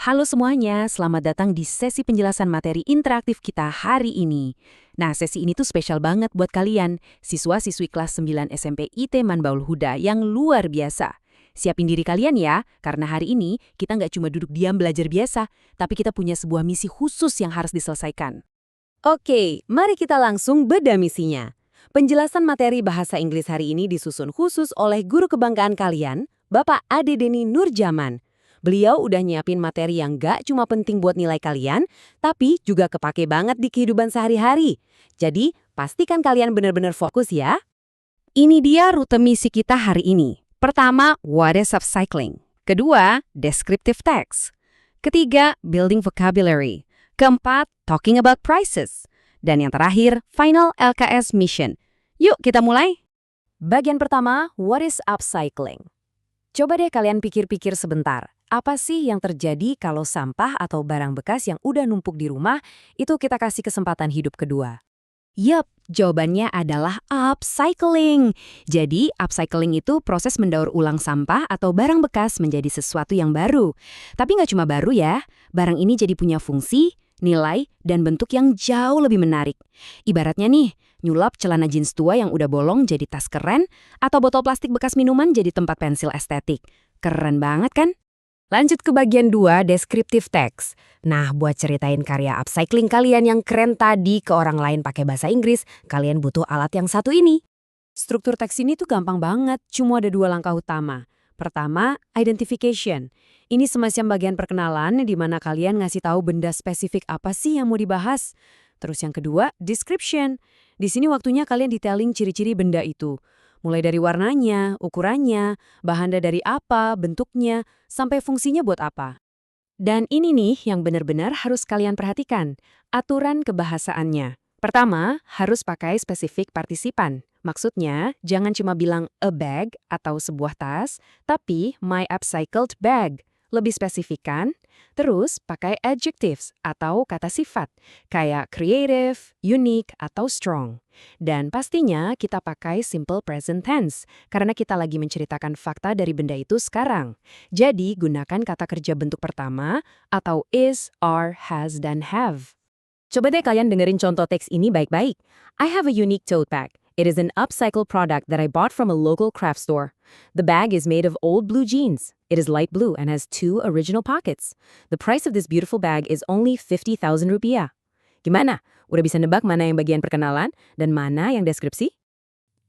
Halo semuanya, selamat datang di sesi penjelasan materi interaktif kita hari ini. Nah, sesi ini tuh spesial banget buat kalian, siswa-siswi kelas 9 SMP IT Manbaul Huda yang luar biasa. Siapin diri kalian ya, karena hari ini kita nggak cuma duduk diam belajar biasa, tapi kita punya sebuah misi khusus yang harus diselesaikan. Oke, mari kita langsung bedah misinya. Penjelasan materi bahasa Inggris hari ini disusun khusus oleh guru kebanggaan kalian, Bapak Ade Deni Nurjaman. Beliau udah nyiapin materi yang gak cuma penting buat nilai kalian, tapi juga kepake banget di kehidupan sehari-hari. Jadi, pastikan kalian benar-benar fokus ya. Ini dia rute misi kita hari ini. Pertama, what is upcycling? Kedua, descriptive text. Ketiga, building vocabulary. Keempat, talking about prices. Dan yang terakhir, final LKS mission. Yuk kita mulai. Bagian pertama, what is upcycling? Coba deh kalian pikir-pikir sebentar. Apa sih yang terjadi kalau sampah atau barang bekas yang udah numpuk di rumah itu kita kasih kesempatan hidup kedua? Yup, jawabannya adalah upcycling. Jadi, upcycling itu proses mendaur ulang sampah atau barang bekas menjadi sesuatu yang baru. Tapi nggak cuma baru ya, barang ini jadi punya fungsi, nilai, dan bentuk yang jauh lebih menarik. Ibaratnya nih, nyulap celana jeans tua yang udah bolong jadi tas keren, atau botol plastik bekas minuman jadi tempat pensil estetik. Keren banget kan? Lanjut ke bagian 2, descriptive text. Nah, buat ceritain karya upcycling kalian yang keren tadi ke orang lain pakai bahasa Inggris, kalian butuh alat yang satu ini. Struktur teks ini tuh gampang banget, cuma ada 2 langkah utama. Pertama, identification. Ini semacam bagian perkenalan di mana kalian ngasih tahu benda spesifik apa sih yang mau dibahas. Terus yang kedua, description. Di sini waktunya kalian detailing ciri-ciri benda itu. Mulai dari warnanya, ukurannya, bahannya dari apa, bentuknya, sampai fungsinya buat apa. Dan ini nih yang benar-benar harus kalian perhatikan, aturan kebahasaannya. Pertama, harus pakai spesifik partisipan. Maksudnya, jangan cuma bilang a bag atau sebuah tas, tapi my upcycled bag. Lebih spesifikan, terus pakai adjectives atau kata sifat, kayak creative, unique, atau strong. Dan pastinya kita pakai simple present tense, karena kita lagi menceritakan fakta dari benda itu sekarang. Jadi gunakan kata kerja bentuk pertama, atau is, are, has, dan have. Coba deh kalian dengerin contoh teks ini baik-baik. I have a unique tote bag. It is an upcycled product that I bought from a local craft store. The bag is made of old blue jeans. It is light blue and has 2 original pockets. The price of this beautiful bag is only 50,000 rupiah. Gimana? Udah bisa nebak mana yang bagian perkenalan dan mana yang deskripsi?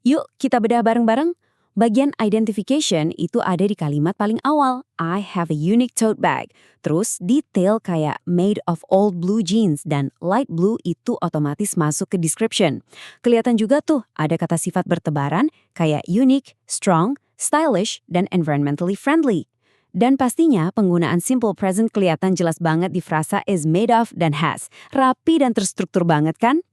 Yuk, kita bedah bareng-bareng. Bagian identification itu ada di kalimat paling awal. I have a unique tote bag. Terus detail kayak made of old blue jeans dan light blue itu otomatis masuk ke description. Kelihatan juga tuh ada kata sifat bertebaran kayak unique, strong, stylish, dan environmentally friendly. Dan pastinya penggunaan simple present kelihatan jelas banget di frasa is made of dan has. Rapi dan terstruktur banget kan?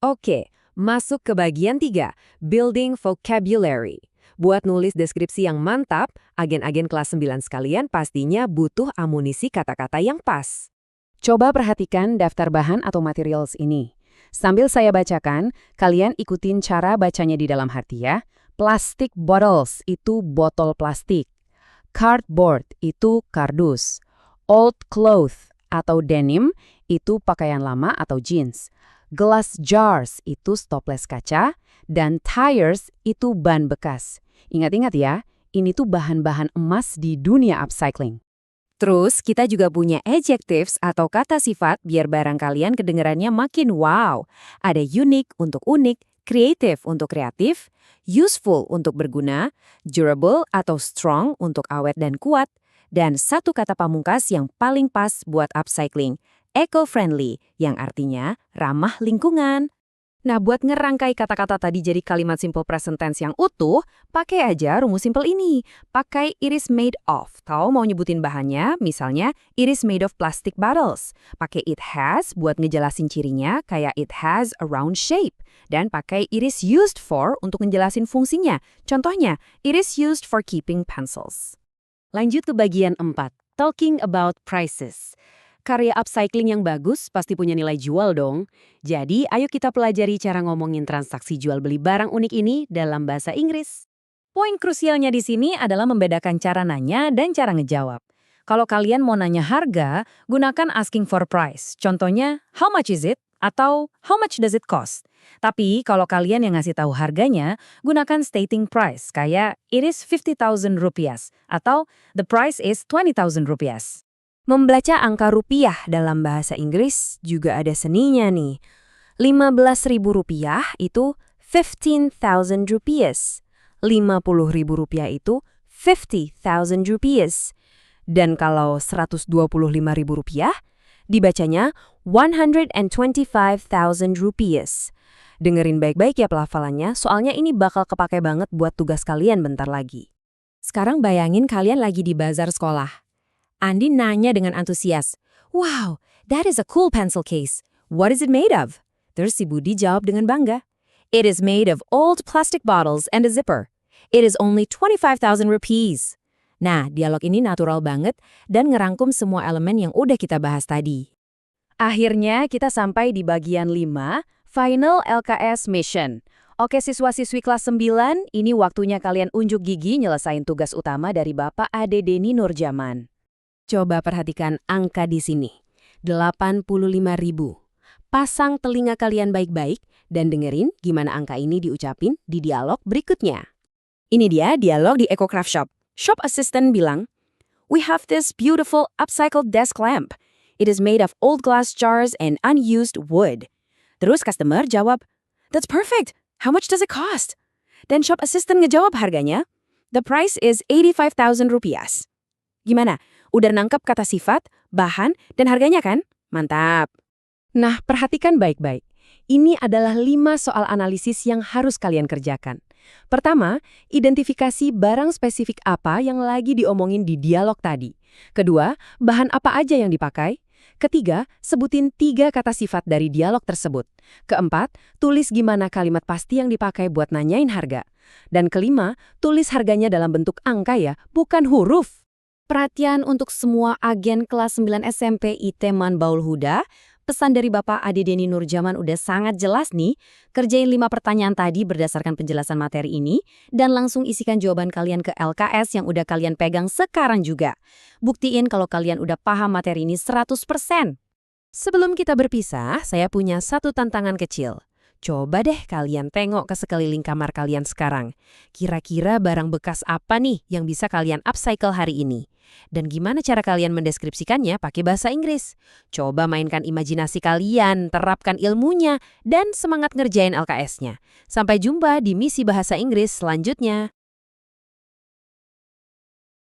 Oke, masuk ke bagian 3, building vocabulary. Buat nulis deskripsi yang mantap, agen-agen kelas 9 sekalian pastinya butuh amunisi kata-kata yang pas. Coba perhatikan daftar bahan atau materials ini. Sambil saya bacakan, kalian ikutin cara bacanya di dalam hati ya. Plastic bottles itu botol plastik. Cardboard itu kardus. Old cloth atau denim itu pakaian lama atau jeans. Glass jars itu stoples kaca. Dan tires itu ban bekas. Ingat-ingat ya, ini tuh bahan-bahan emas di dunia upcycling. Terus kita juga punya adjectives atau kata sifat biar barang kalian kedengarannya makin wow. Ada unique untuk unik, creative untuk kreatif, useful untuk berguna, durable atau strong untuk awet dan kuat, dan satu kata pamungkas yang paling pas buat upcycling, eco-friendly, yang artinya ramah lingkungan. Nah, buat ngerangkai kata-kata tadi jadi kalimat simple present tense yang utuh, pakai aja rumus simple ini. Pakai it is made of. Tahu mau nyebutin bahannya, misalnya it is made of plastic bottles. Pakai it has buat ngejelasin cirinya, kayak it has a round shape. Dan pakai it is used for untuk ngejelasin fungsinya. Contohnya, it is used for keeping pencils. Lanjut ke bagian 4, talking about prices. Karya upcycling yang bagus pasti punya nilai jual dong. Jadi, ayo kita pelajari cara ngomongin transaksi jual beli barang unik ini dalam bahasa Inggris. Poin krusialnya di sini adalah membedakan cara nanya dan cara ngejawab. Kalau kalian mau nanya harga, gunakan asking for price. Contohnya, how much is it? Atau how much does it cost? Tapi kalau kalian yang ngasih tahu harganya, gunakan stating price kayak it is 50,000 rupiah atau the price is 20,000 rupiah. Membaca angka rupiah dalam bahasa Inggris juga ada seninya nih. 15.000 rupiah itu 15,000 rupiah. 50.000 rupiah itu 50,000 rupiah. Dan kalau 125.000 rupiah, dibacanya 125,000 rupiah. Dengerin baik-baik ya pelafalannya, soalnya ini bakal kepake banget buat tugas kalian bentar lagi. Sekarang bayangin kalian lagi di bazar sekolah. Andi nanya dengan antusias, "Wow, that is a cool pencil case. What is it made of?" Terus si Budi jawab dengan bangga, "It is made of old plastic bottles and a zipper. It is only 25,000 rupees." Nah, dialog ini natural banget dan ngerangkum semua elemen yang udah kita bahas tadi. Akhirnya kita sampai di bagian 5, Final LKS Mission. Oke siswa-siswi kelas 9, ini waktunya kalian unjuk gigi nyelesain tugas utama dari Bapak Ade Deni Nurjaman. Coba perhatikan angka di sini, 85.000. Pasang telinga kalian baik-baik dan dengerin gimana angka ini diucapin di dialog berikutnya. Ini dia dialog di EcoCraft Shop. Shop assistant bilang, "We have this beautiful upcycled desk lamp. It is made of old glass jars and unused wood." Terus customer jawab, "That's perfect. How much does it cost?" Dan shop assistant ngejawab harganya, "The price is 85,000 rupiah." Gimana? Udah nangkep kata sifat, bahan, dan harganya kan? Mantap. Nah, perhatikan baik-baik. Ini adalah 5 soal analisis yang harus kalian kerjakan. Pertama, identifikasi barang spesifik apa yang lagi diomongin di dialog tadi. Kedua, bahan apa aja yang dipakai. Ketiga, sebutin 3 kata sifat dari dialog tersebut. Keempat, tulis gimana kalimat pasti yang dipakai buat nanyain harga. Dan kelima, tulis harganya dalam bentuk angka ya, bukan huruf. Perhatian untuk semua agen kelas 9 SMP IT Manbaul Huda. Pesan dari Bapak Ade Deni Nurjaman udah sangat jelas nih. Kerjain 5 pertanyaan tadi berdasarkan penjelasan materi ini, dan langsung isikan jawaban kalian ke LKS yang udah kalian pegang sekarang juga. Buktiin kalau kalian udah paham materi ini 100%. Sebelum kita berpisah, saya punya satu tantangan kecil. Coba deh kalian tengok ke sekeliling kamar kalian sekarang. Kira-kira barang bekas apa nih yang bisa kalian upcycle hari ini? Dan gimana cara kalian mendeskripsikannya pakai bahasa Inggris? Coba mainkan imajinasi kalian, terapkan ilmunya, dan semangat ngerjain LKS-nya. Sampai jumpa di misi bahasa Inggris selanjutnya.